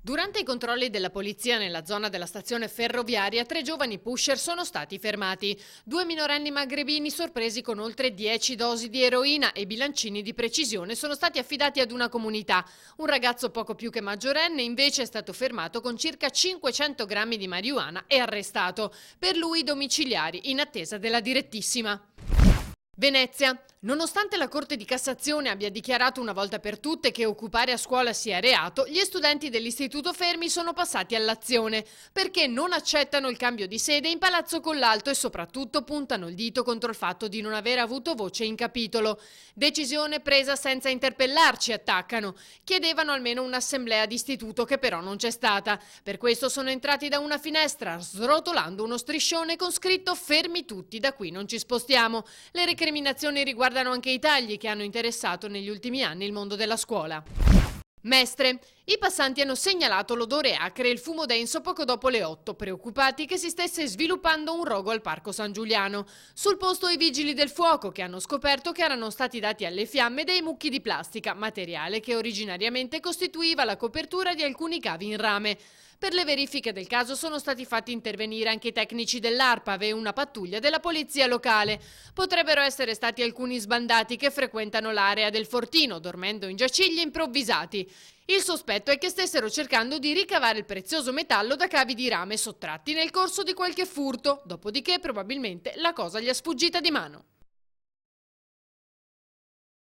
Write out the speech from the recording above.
Durante i controlli della polizia nella zona della stazione ferroviaria, 3 giovani pusher sono stati fermati. 2 minorenni magrebini sorpresi con oltre 10 dosi di eroina e bilancini di precisione sono stati affidati ad una comunità. Un ragazzo poco più che maggiorenne invece è stato fermato con circa 500 grammi di marijuana e arrestato. Per lui domiciliari in attesa della direttissima. Venezia. Nonostante la Corte di Cassazione abbia dichiarato una volta per tutte che occupare a scuola sia reato, gli studenti dell'Istituto Fermi sono passati all'azione perché non accettano il cambio di sede in Palazzo Collalto e soprattutto puntano il dito contro il fatto di non aver avuto voce in capitolo. Decisione presa senza interpellarci, attaccano. Chiedevano almeno un'assemblea d'istituto che però non c'è stata. Per questo sono entrati da una finestra srotolando uno striscione con scritto "Fermi tutti, da qui non ci spostiamo". Le recriminazioni riguardano anche i tagli che hanno interessato negli ultimi anni il mondo della scuola. Mestre. I passanti hanno segnalato l'odore acre e il fumo denso poco dopo le 8, preoccupati che si stesse sviluppando un rogo al Parco San Giuliano. Sul posto i vigili del fuoco che hanno scoperto che erano stati dati alle fiamme dei mucchi di plastica, materiale che originariamente costituiva la copertura di alcuni cavi in rame. Per le verifiche del caso sono stati fatti intervenire anche i tecnici dell'ARPAV e una pattuglia della polizia locale. Potrebbero essere stati alcuni sbandati che frequentano l'area del Fortino, dormendo in giacigli improvvisati. Il sospetto è che stessero cercando di ricavare il prezioso metallo da cavi di rame sottratti nel corso di qualche furto, dopodiché probabilmente la cosa gli è sfuggita di mano.